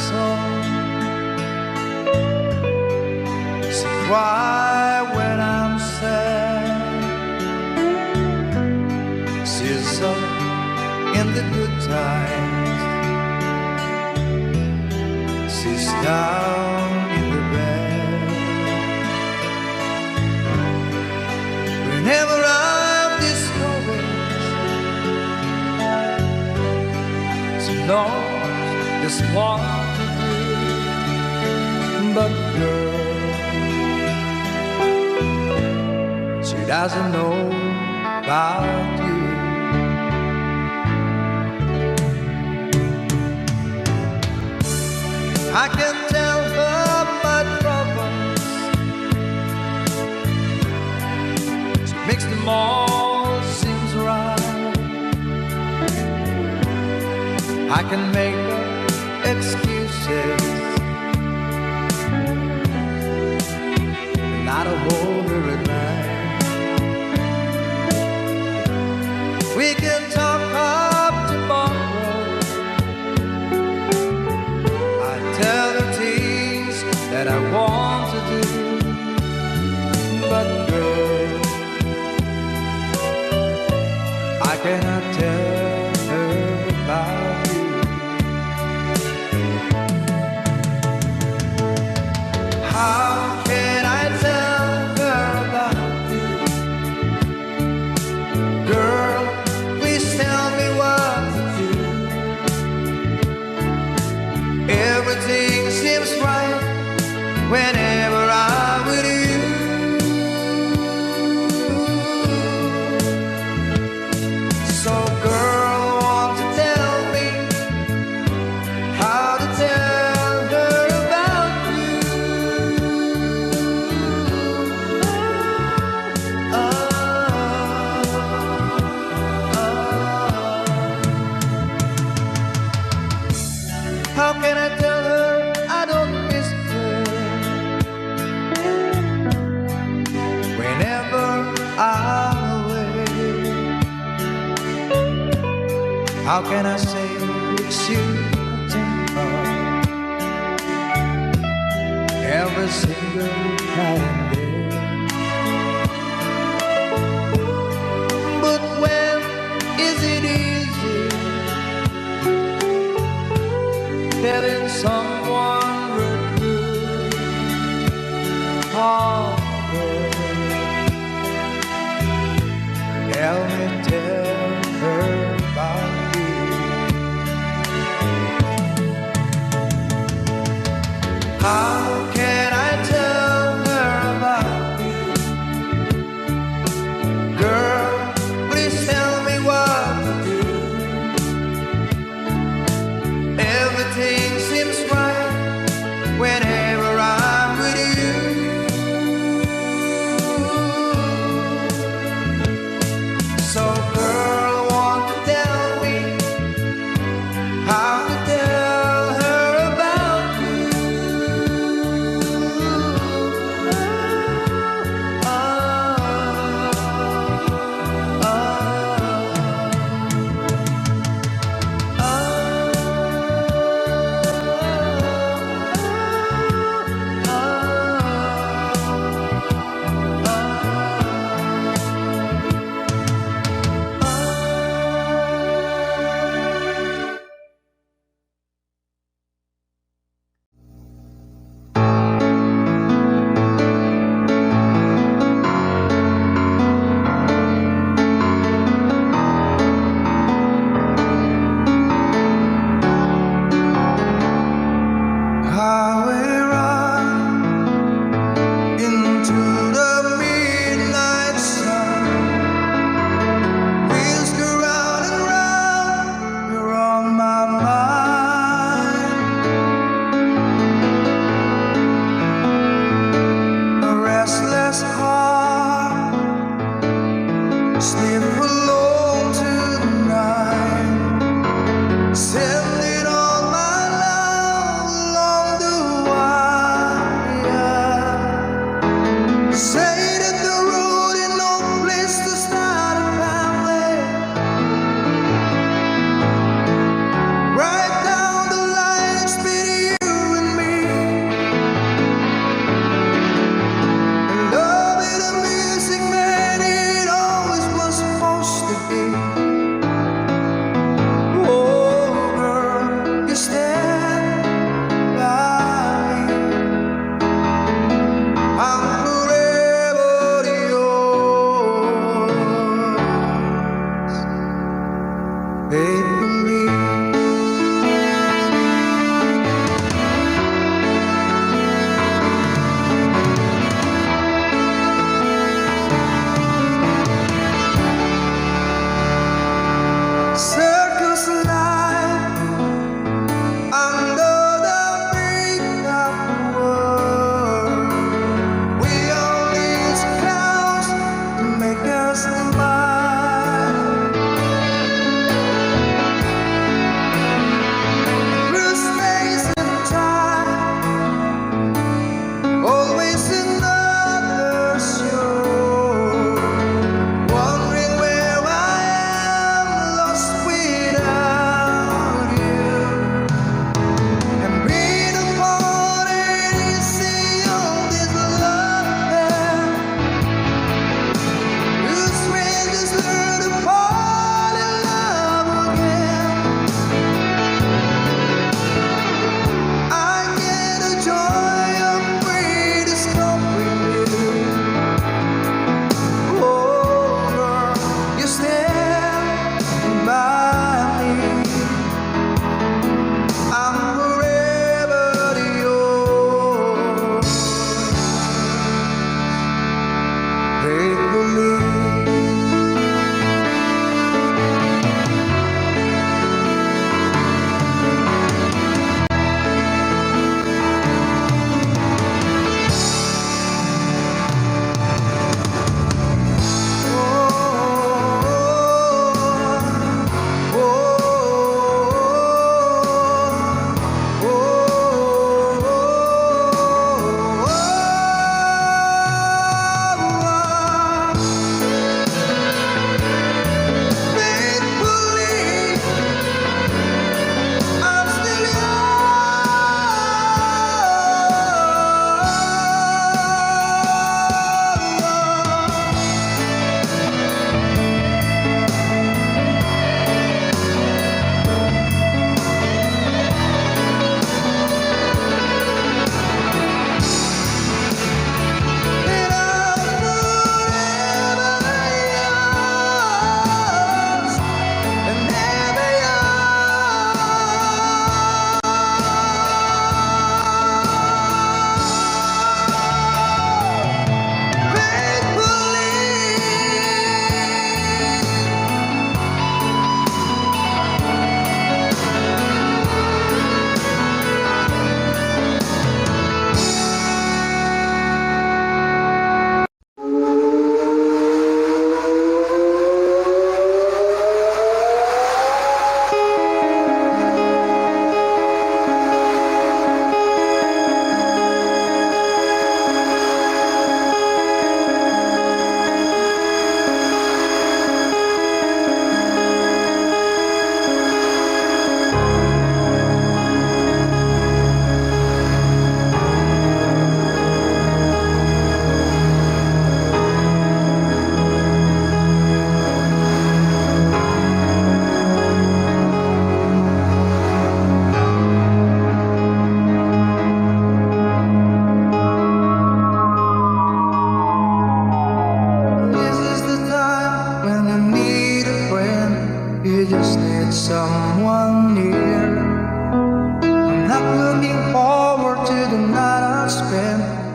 song. She cry when I'm sad. She's up in the good times. She's down in the bad. Whenever I'm discouraged, she knows just what to do. But girl, she doesn't know about you. I can tell her my troubles. She makes them all seems right. I can make her excuses, not a hold her at night. We can talk up tomorrow. I tell her things that I want to do. But girl, I cannot tell her about you. How can I tell her about you? Girl, please tell me what to do. Everything seems right whenever I'm with you. So girl, want to tell me how to tell her about you. How can I tell her I don't miss her whenever I'm away? How can I say it's you every single night and day? But when is it easy telling someone we're good? Oh, girl, help me tell her about you. How can I tell her about you? Girl, please tell me what to do. Everything seems right whenever I'm with you. So girl, want to tell me how to tell her about you.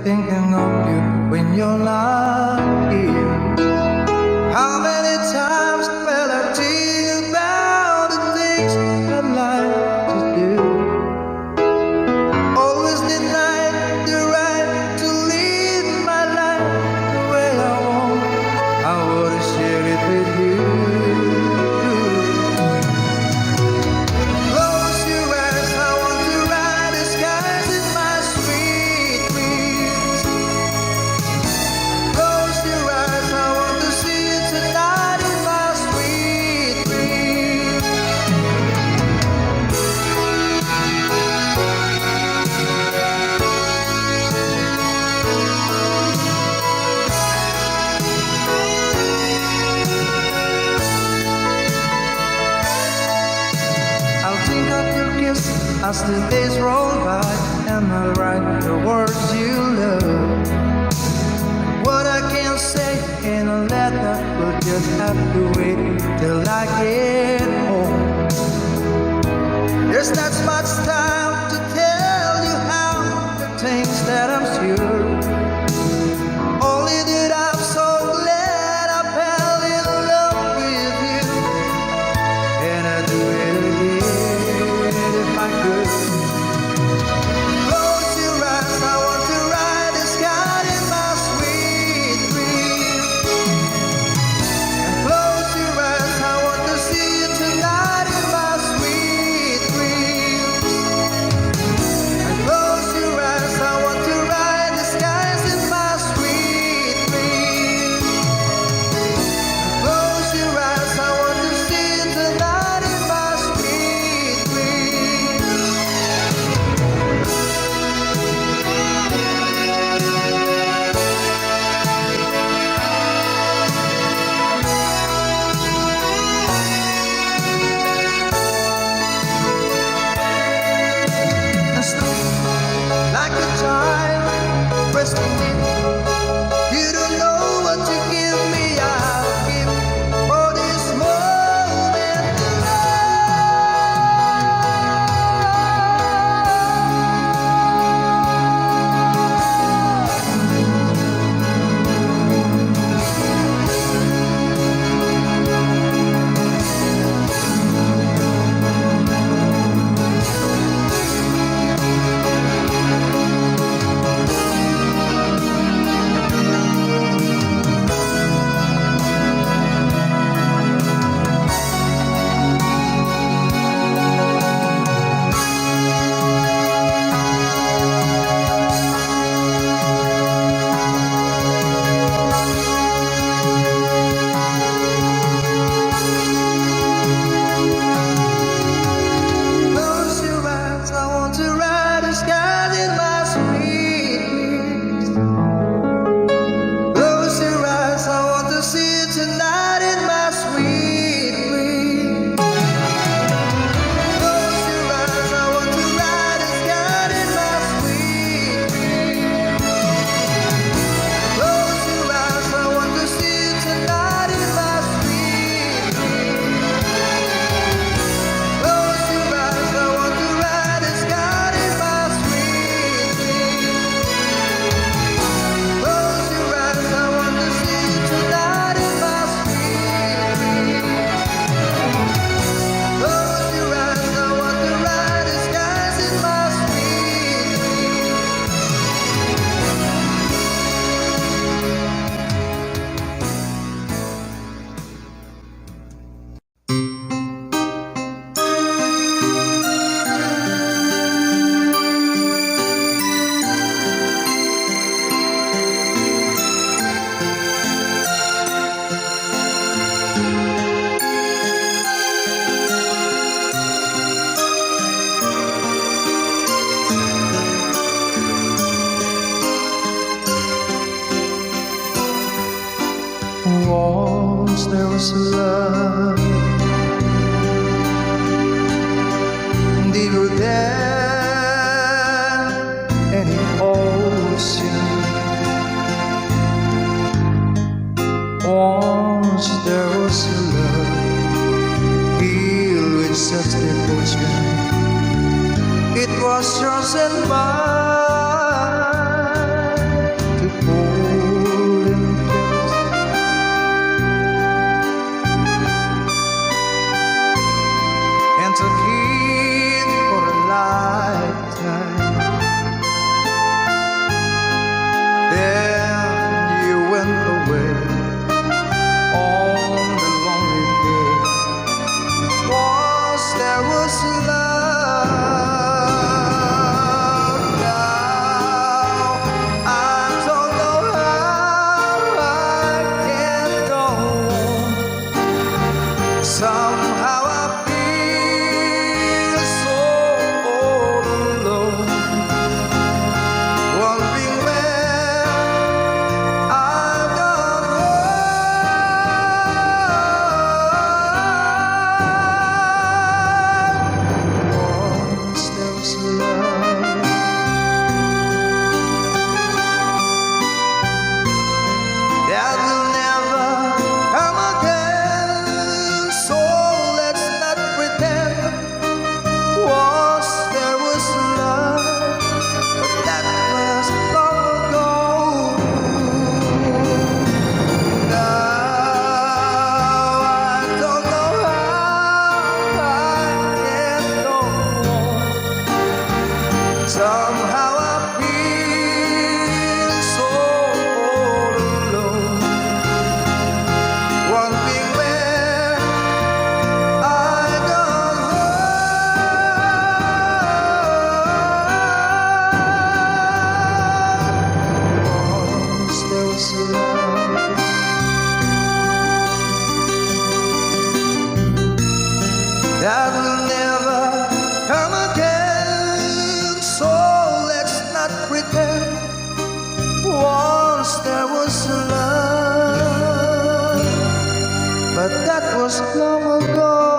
thinking of you when you're not here. How many times will I think about the things I'd like to do? Always denied the right to live my life the way I want. I would've shared it with you. Close your eyes, I want to ride the skies in my sweet dreams. Close your eyes, I want to see you tonight in my sweet dreams. I'll think of your kiss as the days roll by, and I'll write the words you love. What I can't say in a letter will just have to wait till I get home. There's not much time to tell you how the things that I'm sure. Only that I'm so glad I fell in love with you, and I'd do it again if I could. Close your eyes, I want to ride the sky in my sweet dreams. And close your eyes, I want to see you tonight in my sweet dreams. And close your eyes, I want to ride the skies in my sweet dreams. And close your eyes, I want to see you tonight in my sweet dreams. And sleep like a child, resting in. You don't know what you give me, I'll give for this moment Close your eyes, I want to ride the skies in my sweet dreams. Close your eyes, I want to see you tonight in my sweet dreams. Close your eyes, I want to ride the skies in my sweet dreams. Close your eyes, I want to see you tonight in my sweet dreams. Close your eyes, I want to ride the sky in my sweet dreams. Close your eyes, I want to see you tonight in my sweet dreams. Close your eyes, I want to ride the skies in my sweet Once there was a love, deeper than any ocean. Once there was a love filled with such devotion. It was yours and mine. but that was long ago.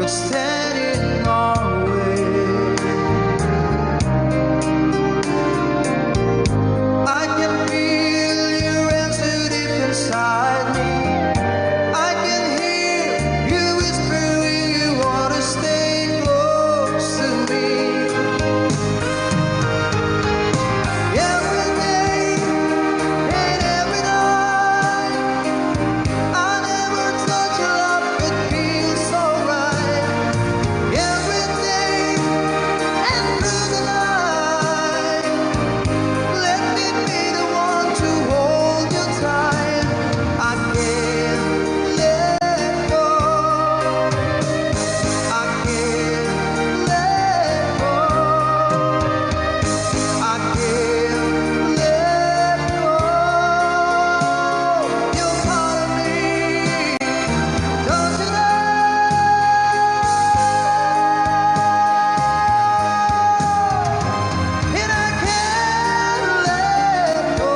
could stand in our way. I can feel your answer deep inside me. I can hear you whispering you want to stay close to me. Every day and every night, I never thought your love could feel so right. Every day and through the night, let me be the one to hold you tight. I can't let go. I can't let go. I can't let go. You're part of me, don't you know? And I can't let go.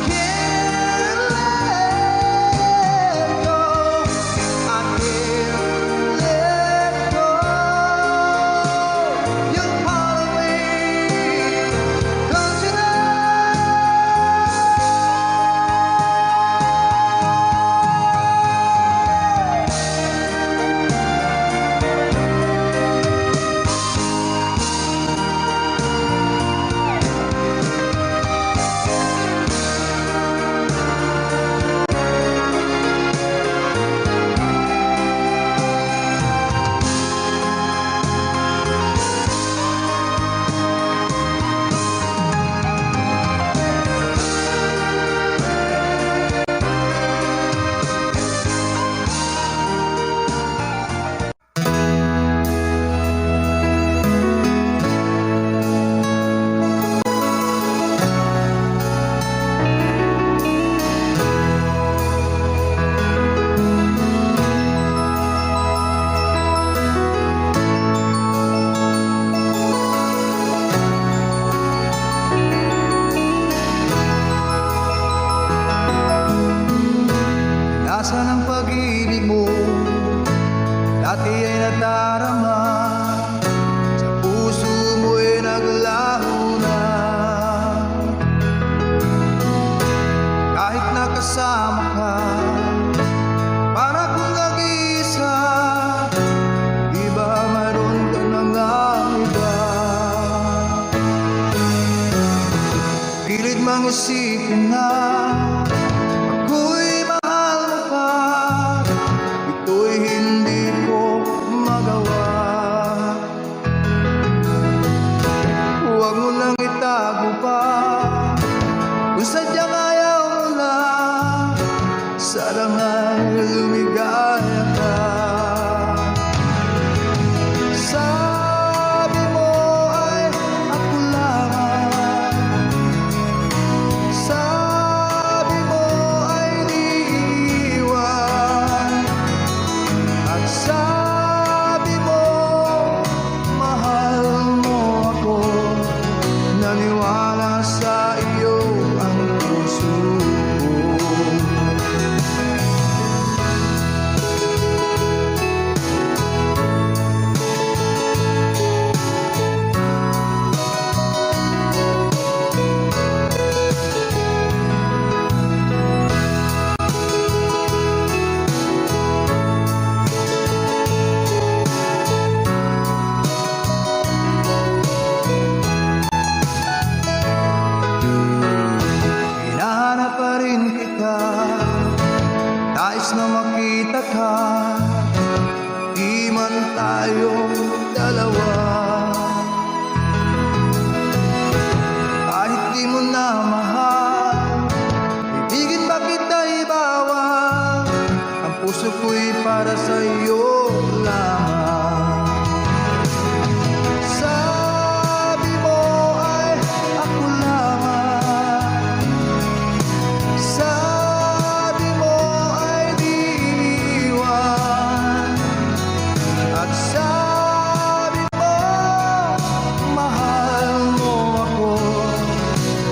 Can't let go. I can't let go. You're part of me, don't you know? Nasaan ang pag-ibig mo? Dati ay nadarama, sa puso mo'y naglaho na. Kahit nakasama ka, para kung nag-iisa, di ba mayroon ka na nga iba? Pilit mang isipin na ako'y mahal mo pa, ito'y hindi ko magawa. Huwag mo nang itago pa, kung sadyang ayaw mo na, sana nga'y lumigaya ka. Sabi mo ay ako lamang, sabi mo ay di iiwan, at sabi mo mahal mo ako. Naniwala sa iyo ang puso ko. Hinahanap pa rin kita, nais na makita ka, di man tayong dalawa. Kahit di mo na mahal, ibigin ba kita ibawal? Ang puso ko'y para sa iyo lamang. Sabi mo ay ako lamang, sabi mo ay di iwan, at sabi mo mahal mo ako.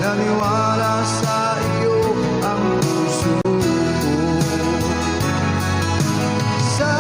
Naniwala sa iyo ang puso ko. Sa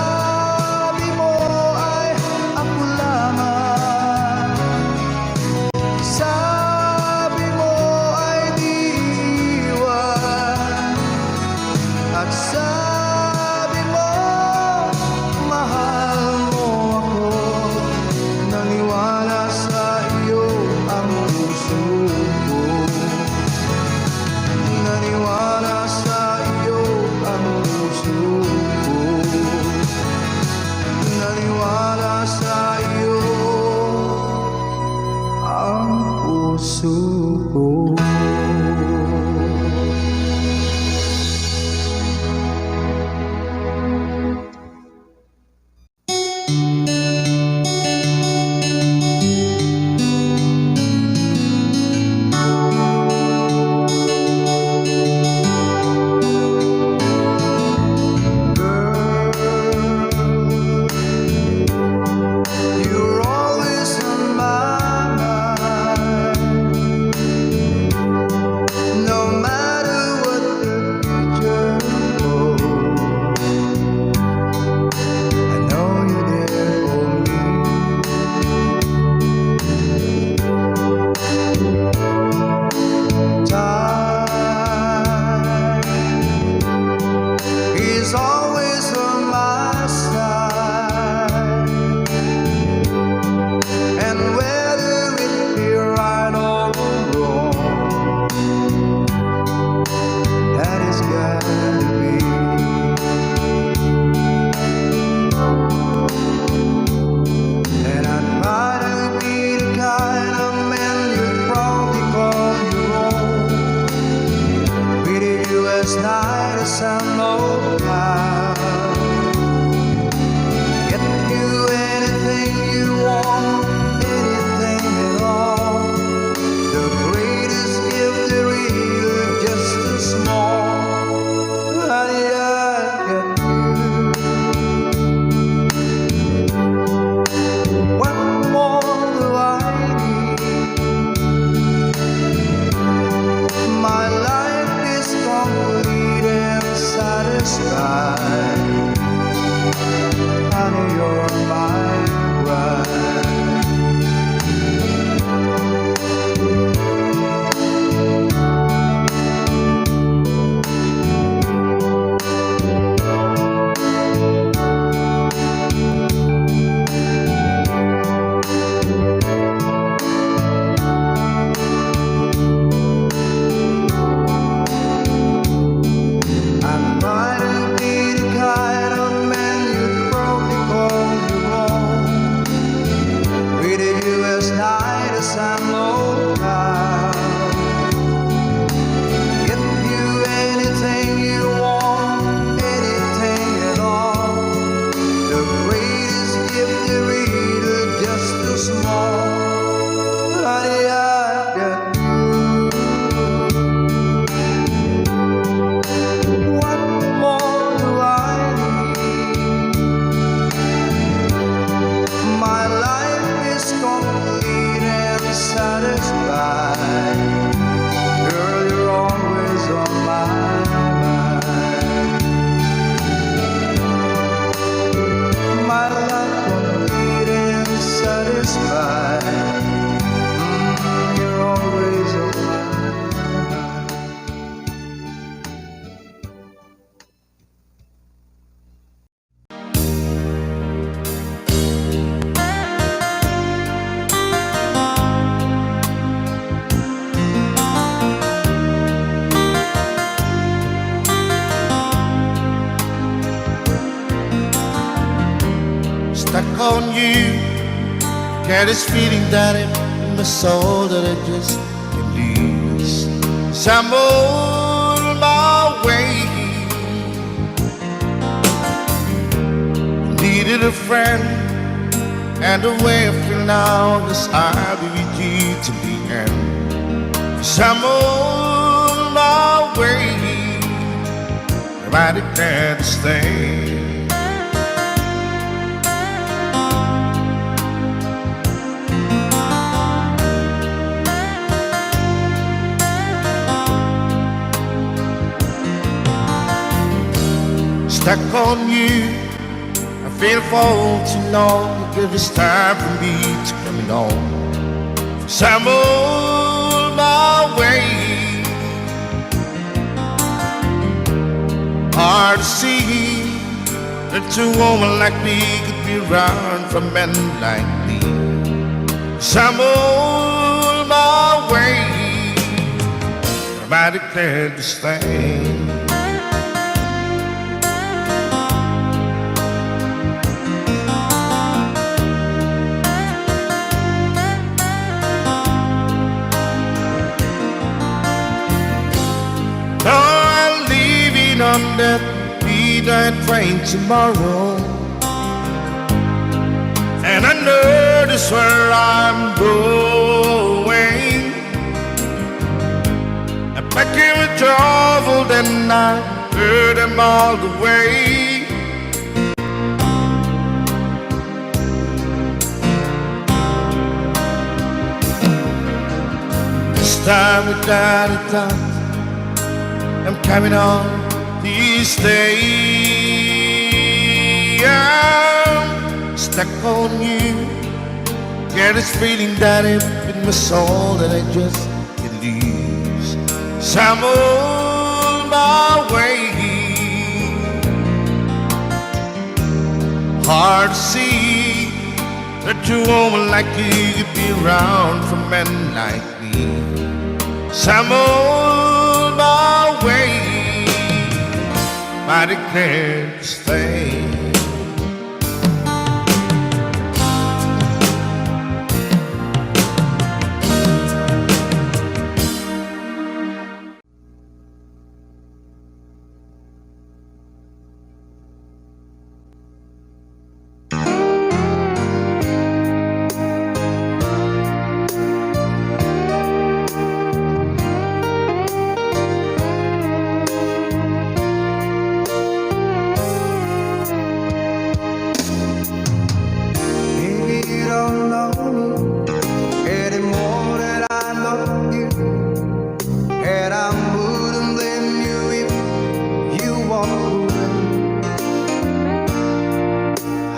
stuck on you. Get this feeling that in my soul that I just can't lose. So I'm on my way. Needed a friend, and the way I feel now is I'll be with you to the end. So I'm on my way. I declare to stay. Stuck on you, I feel for to know if it's time for me to come on. So I'm on my way. Hard to see that a woman like me could be around for men like me. So I'm on my way. I declare to stay. On that midnight train tomorrow, and I know this where I'm going. I'm packing with trouble, then I heard them all the way. This time we got it done. I'm coming on. These days I'm stuck on you. Get this feeling that in my soul that I just can't lose. So I'm on my way. Hard to see that a woman like you could be around for men like me. So I'm on my way. I declare to stay.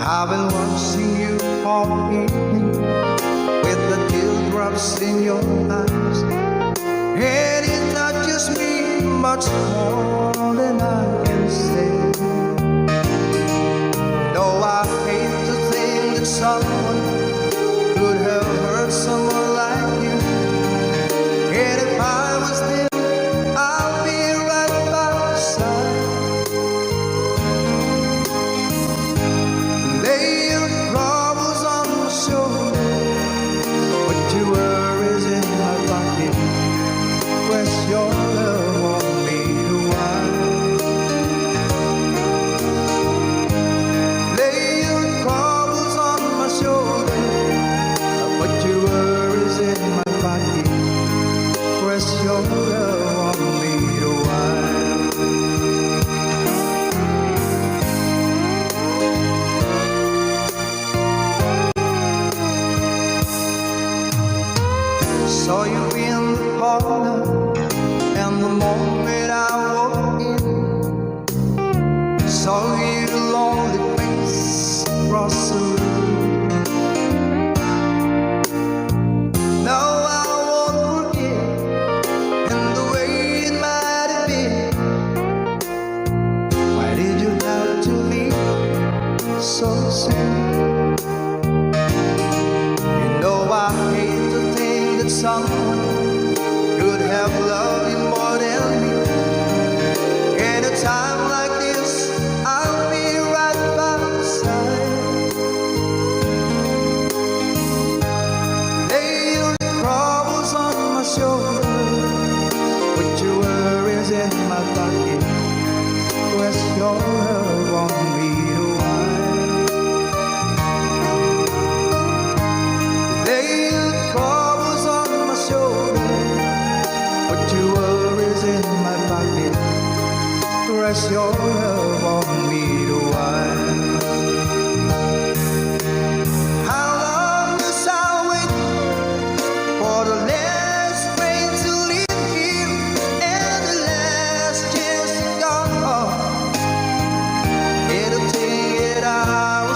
I've been watching you all evening with the teardrops in your eyes, and it touches me much more than I can say. Though I hate to think that someone could have hurt someone like you, and if I was there, I'll be right by your side. Lay your troubles on my shoulder, put your worries in my pocket, rest your love on me a while. Lay your troubles on my shoulder, put your worries in my pocket, rest your love on me a while. Saw you in the parlor, and the moment I walked in, saw your lonely face across the room. Now I won't forget, and the way it might have been. Why did you have to leave so soon? You know I hate to think that someone could have loved you more than me. In a time like this, I'll be right by your side.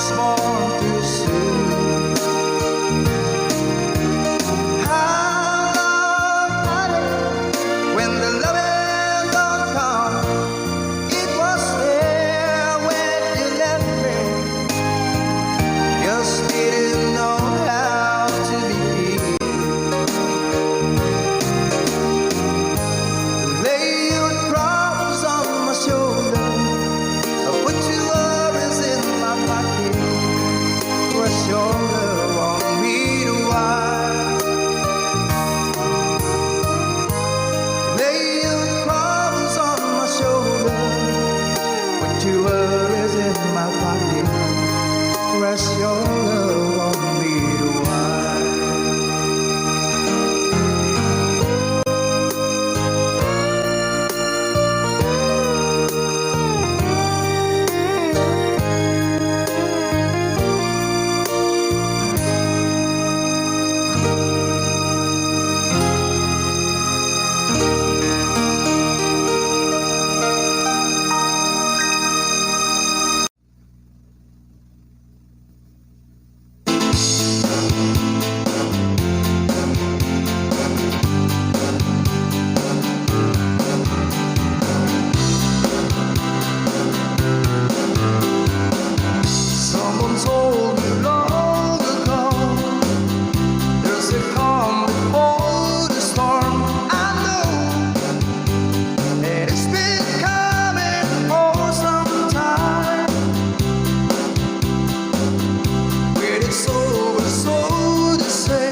was born too soon. How long had it when the loving don't come? It was there when you left me. Just didn't know how to begin. Lay your problems on my shoulder. I put your worries in my pocket. Press your love on me to wipe. Lay your problems on my shoulder. Put your worries in my pocket. Press your love on me to wipe. Someone told me long ago, there's a calm before the storm. I know that it's been coming for some time. When it's over, so to say,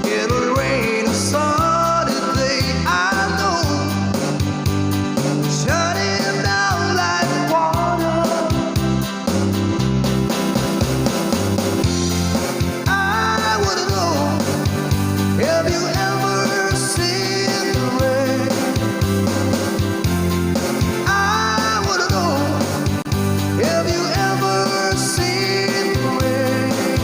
it'll rain a sunny day. I know, shutting down like water. I wanna know, have you ever seen the rain? I wanna know, have you ever seen the rain?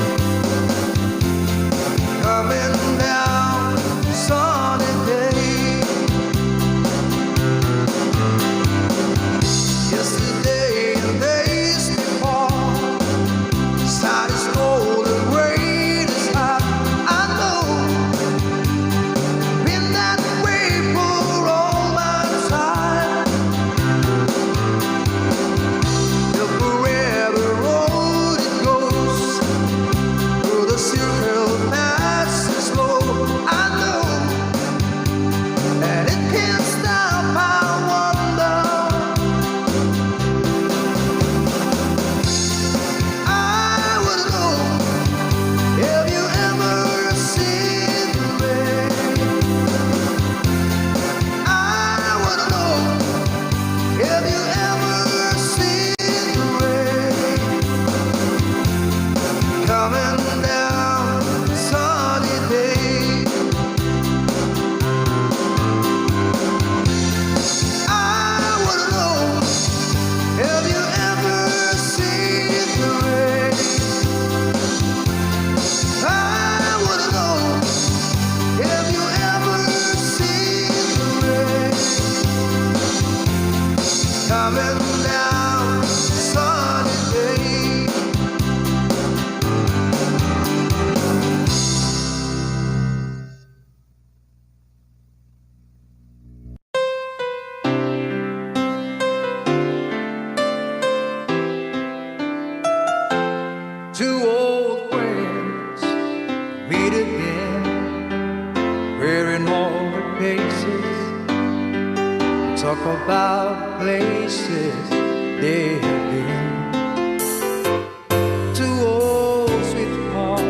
Coming down sunny day. Yesterday and days before, sun is cold and rain is hot. I know, been that way for all my time. The forever road it goes, through the circle passing slow. I know that it can't stop. I wonder, I wanna know, have you ever seen the rain? I wanna know, have you ever seen the rain? Coming down sunny day. I wanna know, have you ever seen the rain? I wanna know, have you ever seen the rain? Coming down sunny day. Two old friends meet again, wearing all the faces. Talk about places they have been. Two old sweethearts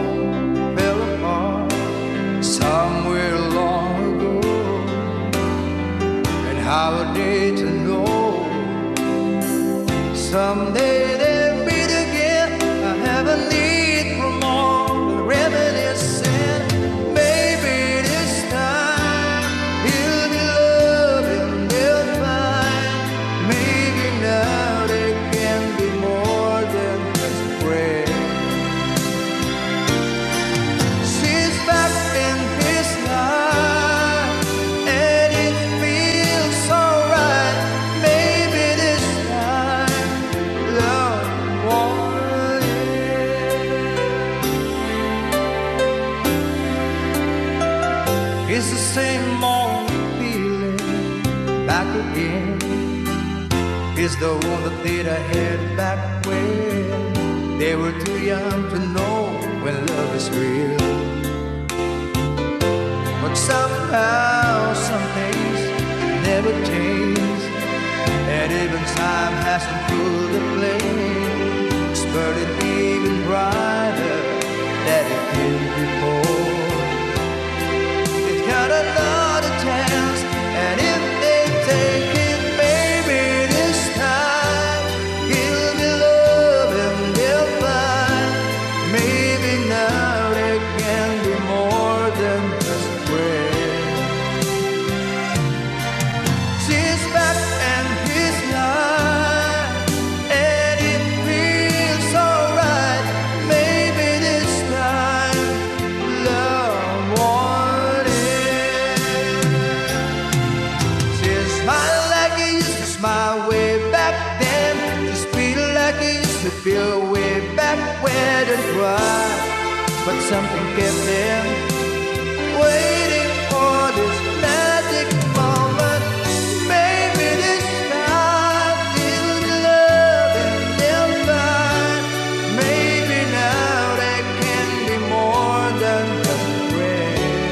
fell apart somewhere long ago. And how are they to know someday they'll meet again? I have a need for more reminiscing. Maybe this time he'll be loving, they'll find. Maybe now they can again is the one that did I had back when they were too young to know when love is real. But somehow some things never change, and even time hasn't pulled the flame. It's burning even brighter than it did before. It's got another chance, and if they take it, baby, this time he'll be loving they'll find. Maybe now they can be more than just a friend. She's back and he's not, and it feels alright. Maybe this time love won't end. She's smiling like he used to smile way back then. She's feeling like he used to feel way back when and cry. But something kept them waiting for this magic moment. Maybe this time he'll be loving they'll find. Maybe now they can be more than just a friend.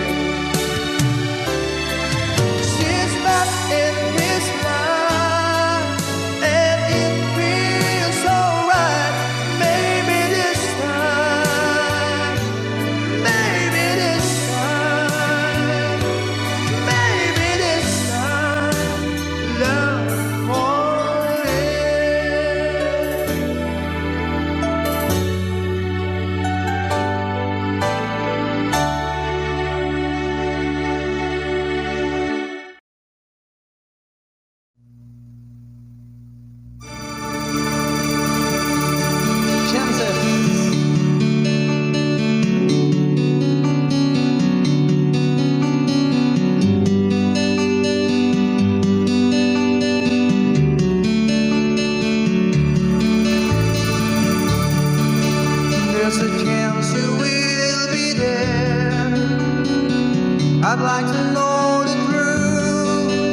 She's back in his life, and it feels alright. Maybe this time, maybe this time, maybe this time, love won't end. Chances. There's a chance you will be there. I'd like to know the truth.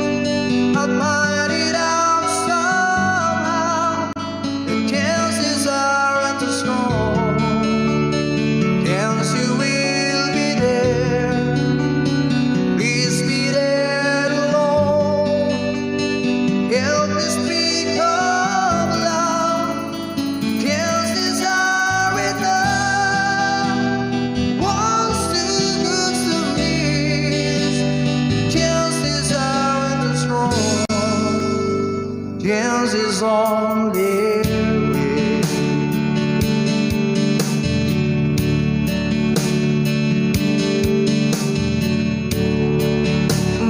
I'll find it out somehow. The chances aren't too strong. Chance you will be there. Please be there alone. Help me speak of love. Chances are enough. One's too good to miss. Chances aren't too strong. Chances only win.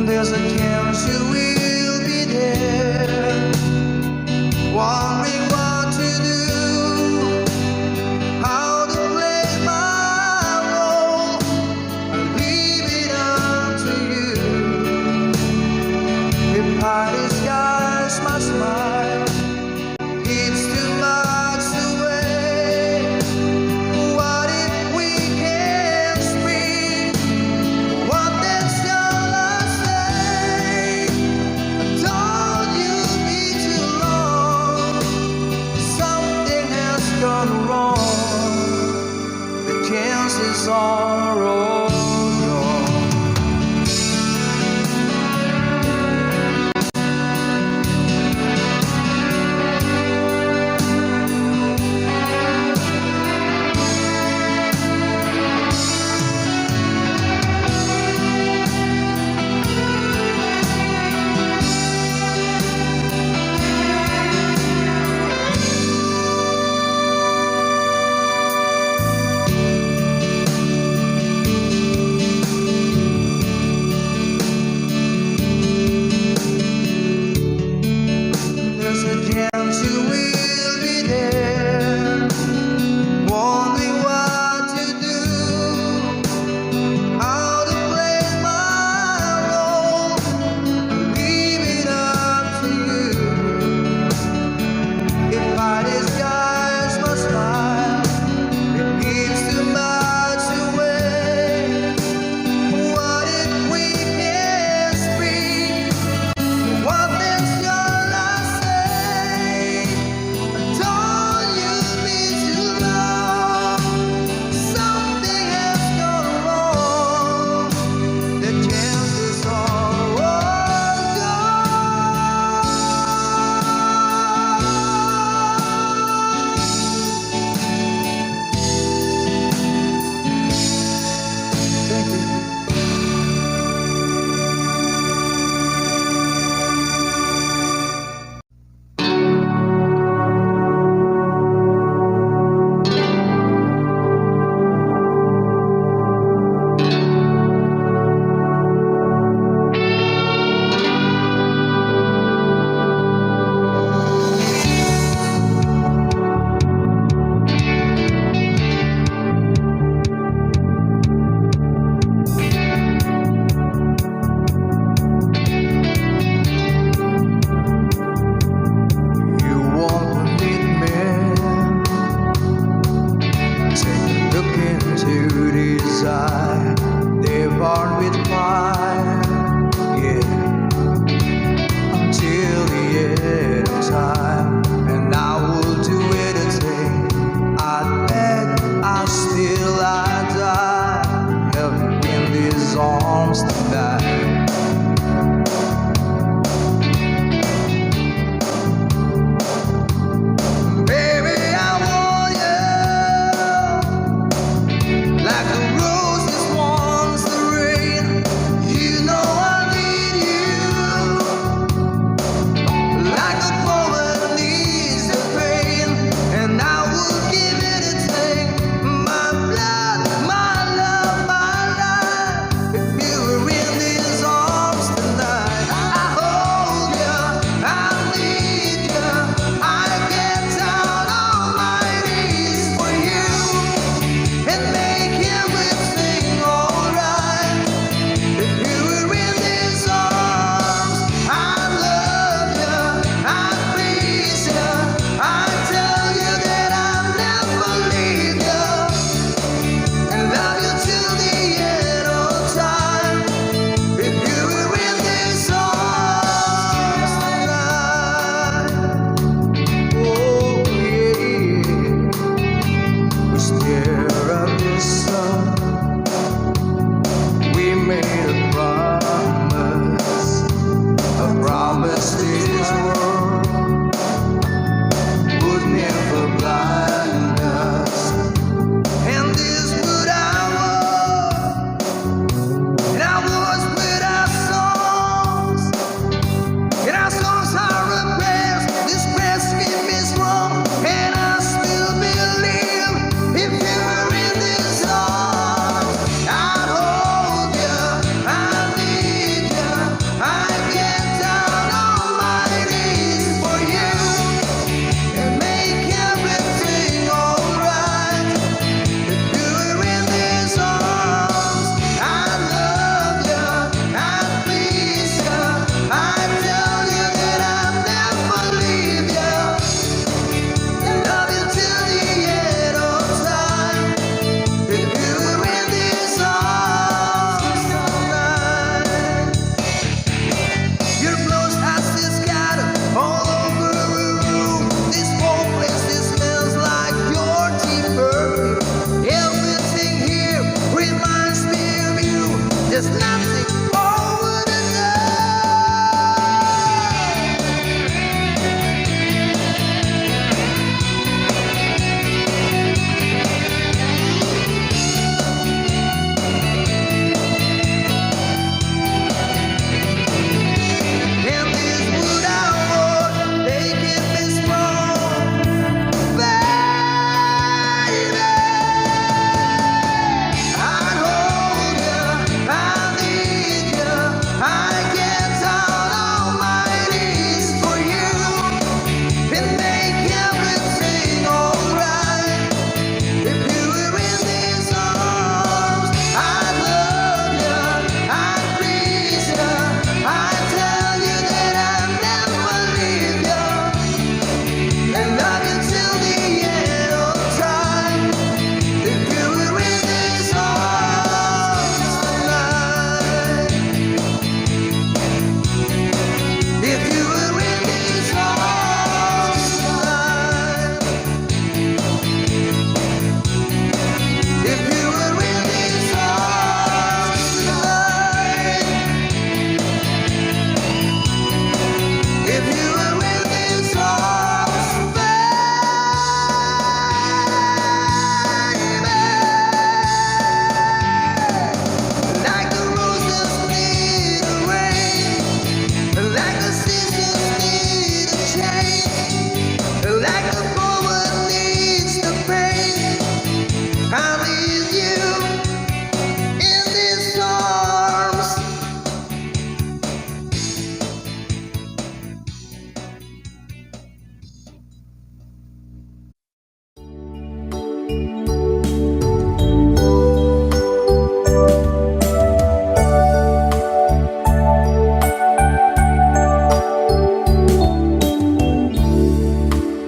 There's a chance you will be there. Wondering what to do, how to play my role. I leave it up to you. If I disguise my smile, it's too much to wait. What if we can't speak? What then shall I say? I told you be too long. Something has gone wrong. The chances are all gone.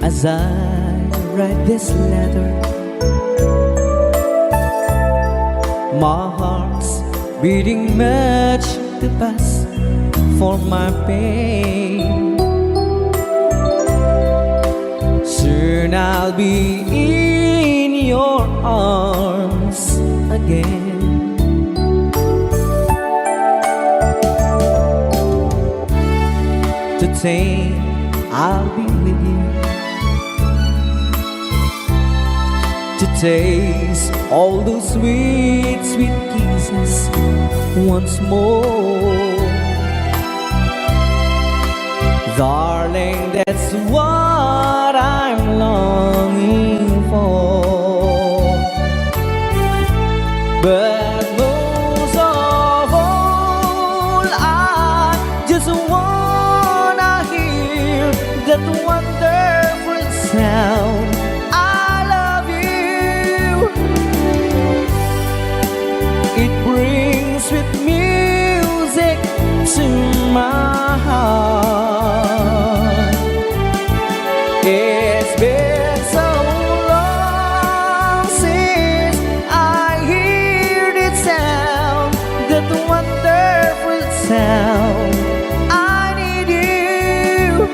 As I write this letter, my heart's beating much too fast for my pain. Soon I'll be in your arms again. Today I'll be with you to taste all those sweet, sweet kisses once more. Darling, that's what I'm longing for. But most of all, I just wanna hear that wonderful sound. It brings sweet music to my heart. It's been so long since I heard it sound, that wonderful sound. I need you,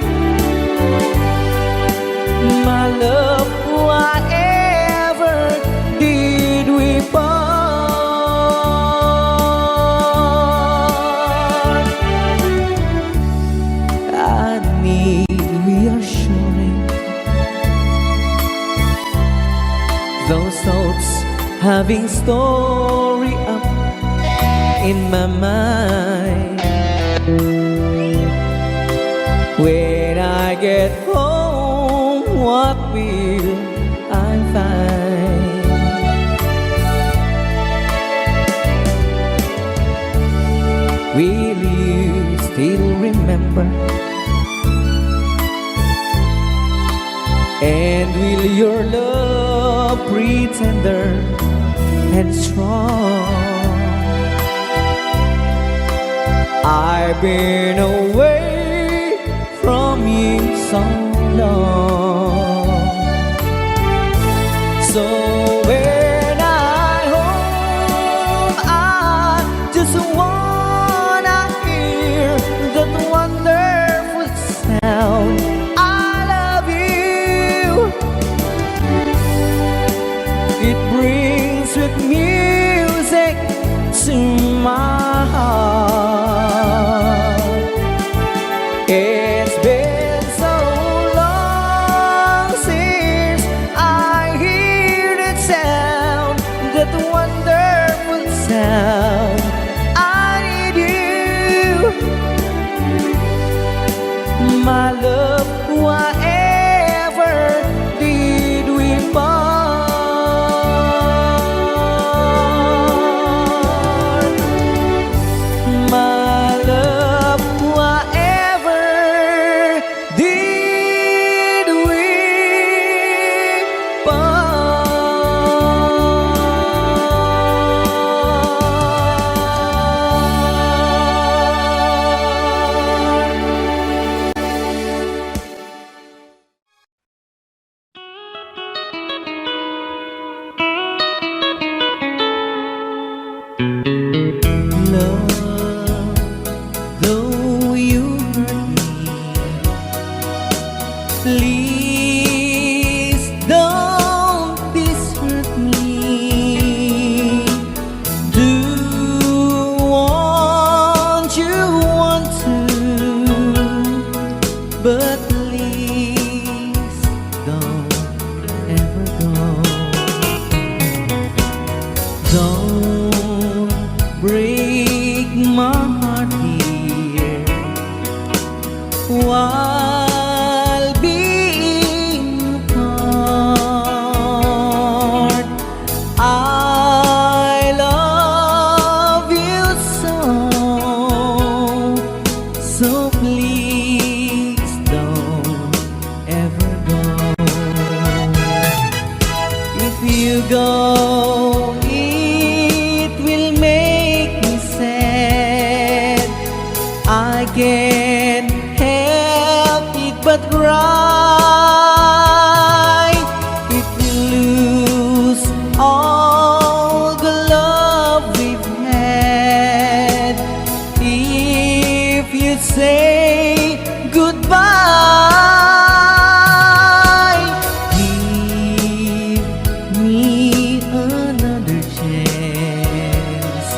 my love, whatever did we part. Those thoughts having story up in my mind. When I get home, what will I find? Will you still remember? And will your love breathe tender and strong? I've been away from you so long. So when I'm home, I just wanna hear that wonderful sound. It brings sweet music to my heart. It's been so long since I heard it sound, that wonderful sound. I need you, my love, whatever did we part. you go, it will make me sad. I can't help it but cry if we lose all the love we've had. If you say goodbye, give me another chance,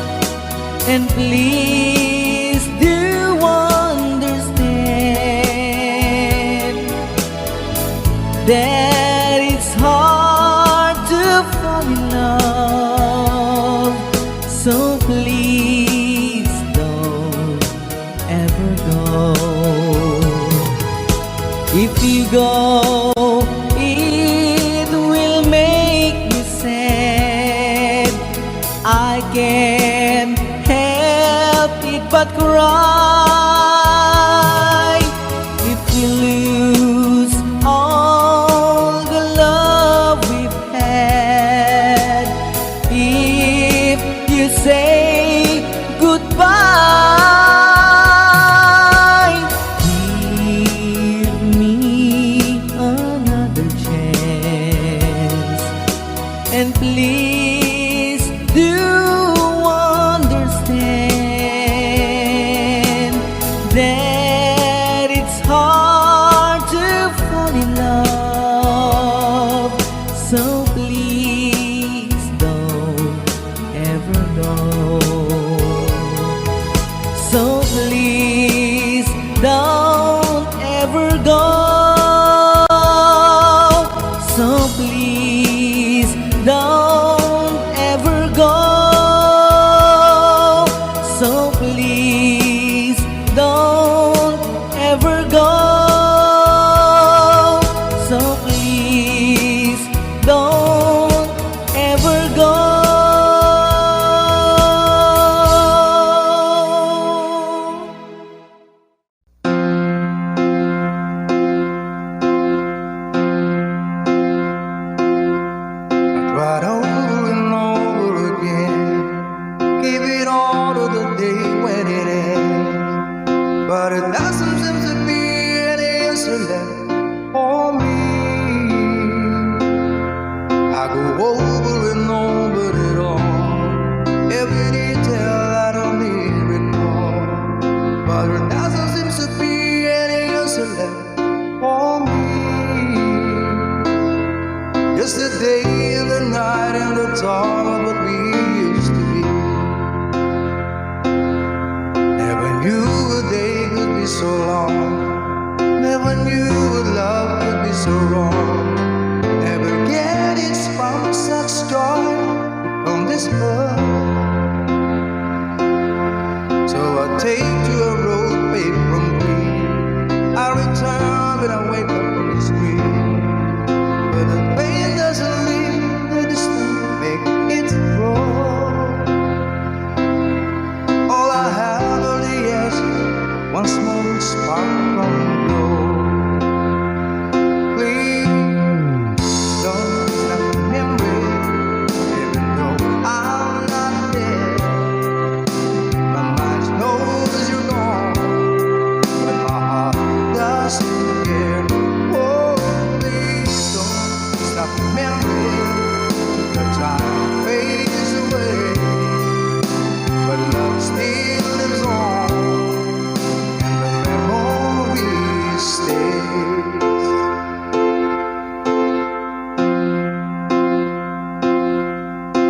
and please do understand that it's hard to fall in love. So please don't ever go. If you go, it will make me sad. I can't help it but cry if we lose all the love we've had. If you say goodbye, give me another chance, and please do understand that it's hard to fall in love. So please don't ever go. So please don't ever go. So please don't ever go. So please don't ever go. So please don't ever go. Right over and over again, give it all to the day when it ends. But it doesn't seem to be any answer left for me. I go over and over it all, every detail I don't need recall. But it doesn't seem to be any answer left for me. Yesterday and the night and the dawn of what we used to be. Never knew a day could be so long. Never knew a love could be so wrong. Never getting from such joy on this earth. So I take to a road paved from green. I return when I wake up from the screen. But the pain doesn't leave the distance, make it grow. All I have are the answers, one small spark from the glow. Please don't stop remembering, even though I'm not there. My mind knows you're gone, but my heart doesn't care. Oh, please don't stop remembering. The time fades away, but love still lives on, and the memory stays.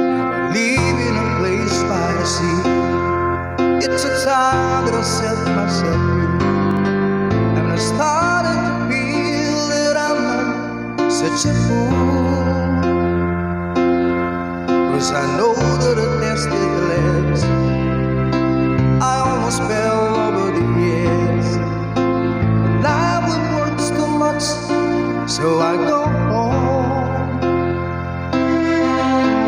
Now I live in a place by the sea. It's a time that I set myself free, and I started to feel that I'm not such a fool. 'Cause I know that the tested last. I almost fell over the years, but life will works too much, so I go home.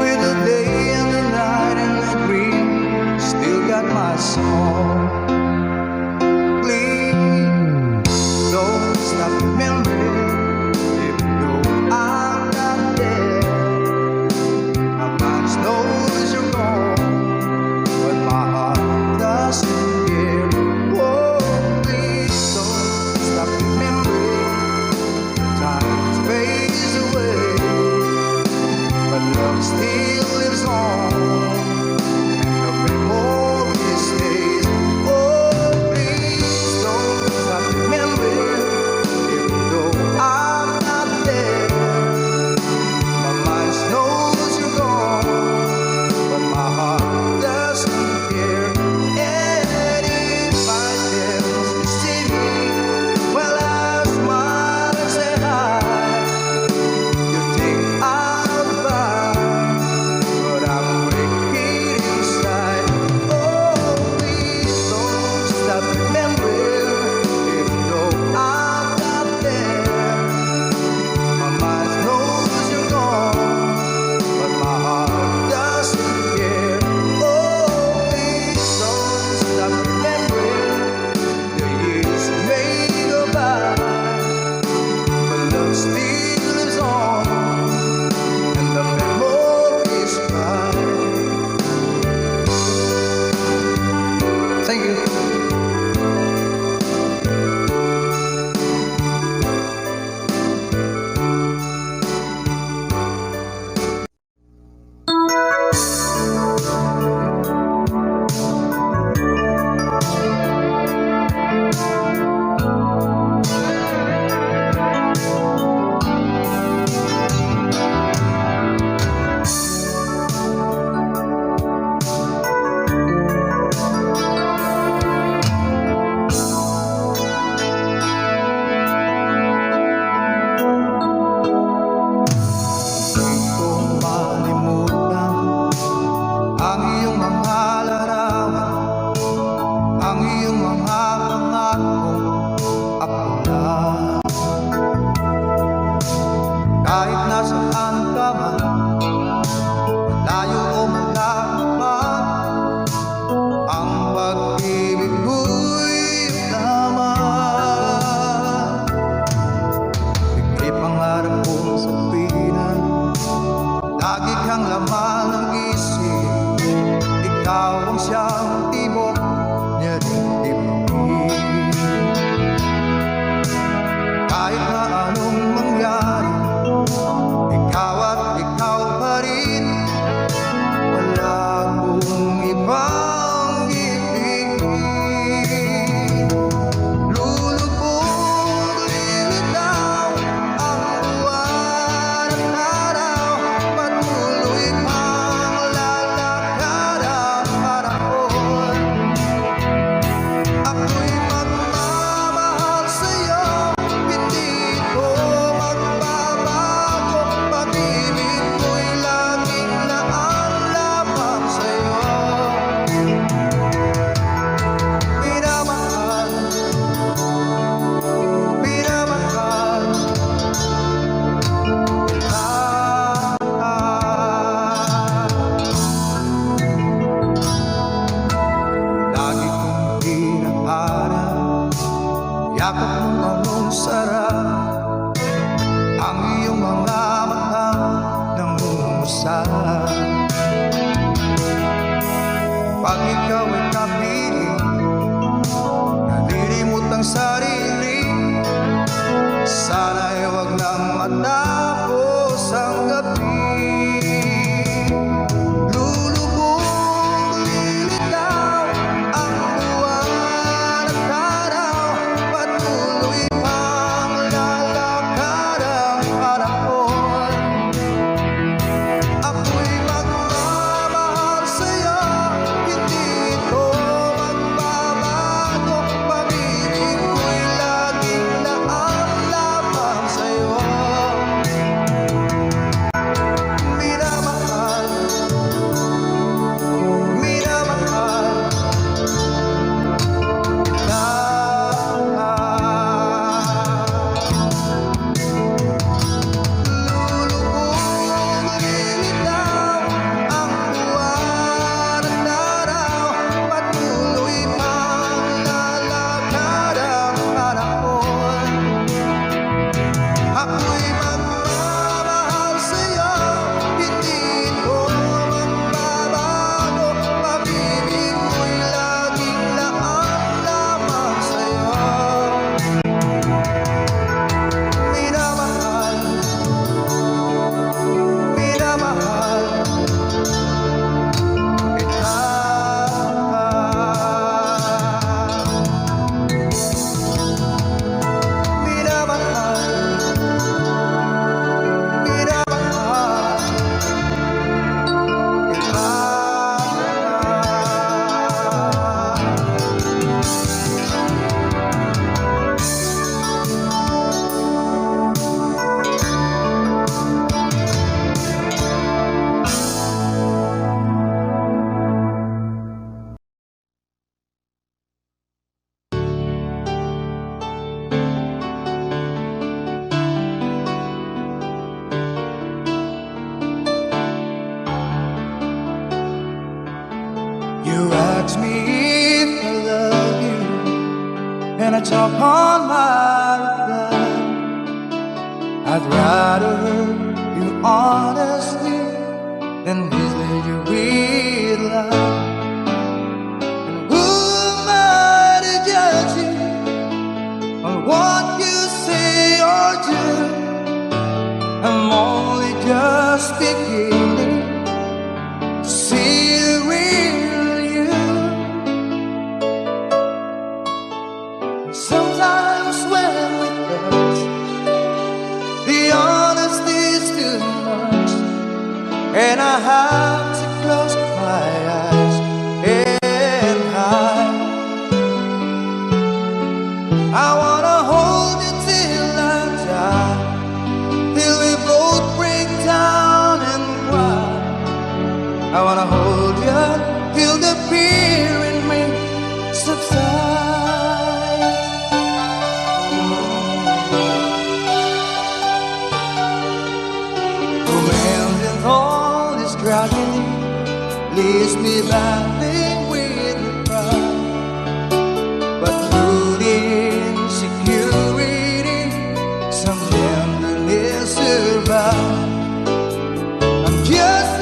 With the day and the night and the dream, still got my song. Please don't stop remembering, even though I'm not there. kang laman ng isip, ikaw ang siyang tibok niya rin dibdib. Kahit na anong mangyari, ikaw at ikaw pa rin. Wala akong ibang ibigin. Lulubog, lilitaw ang buwan at araw, patuloy pang lalakad ang panahon. Ako'y magmamahal sa'yo, hindi ko magbabago. Pag-ibig ko'y laging naalamang sa'yo. Minamahal, minamahal kita. Lagi kong hinahanap, yakap mo anong sarap, ang iyong mga mata nangungusap. Pag ikaw ay kapiling, nalilimot ang sarili. Sana'y wag nang matapos ang gabi. Lulubog, lilitaw ang buwan at araw, patuloy pang lalakad ang panahon. Ako'y magmamahal sa'yo, hindi ko magbabago. Pag-ibig ko'y laging naalamang sa'yo. Minamahal, minamahal kita. Lulubog, lilitaw ang buwan at araw, patuloy pang lalakad ang panahon. Ako'y magmamahal sa'yo, hindi ko magbabago. Pag-ibig ko'y laging naalamang sa'yo. Minamahal, minamahal kita. Minamahal, minamahal kita. You ask me if I love you, and I talk on my reply. I'd rather hurt you honestly than mislead you with lies. And who am I to judge you on what you say or do? I'm only just beginning to see the real you. Sometimes when we touch, the honesty's too much, and I have to close my eyes and hide. I wanna hold you till I die, till we both break down and cry. I wanna hold you till the fear in me subsides. Romance and all this tragedy leaves me battling with the pride, but through the insecurity, some tenderness survives. I'm just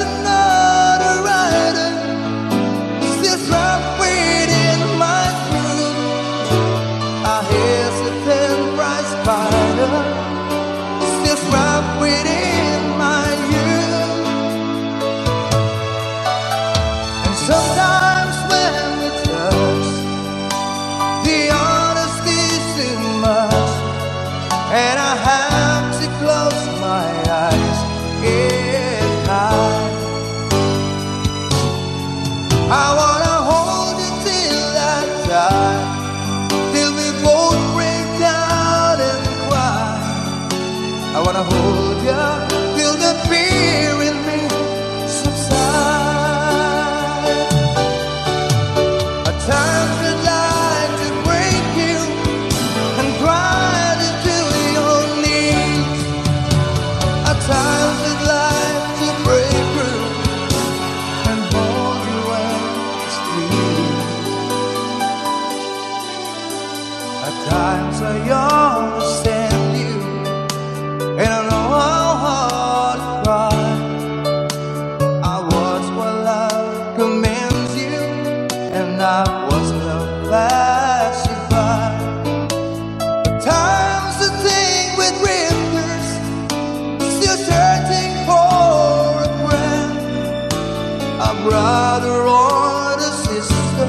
brother or a sister,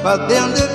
but then the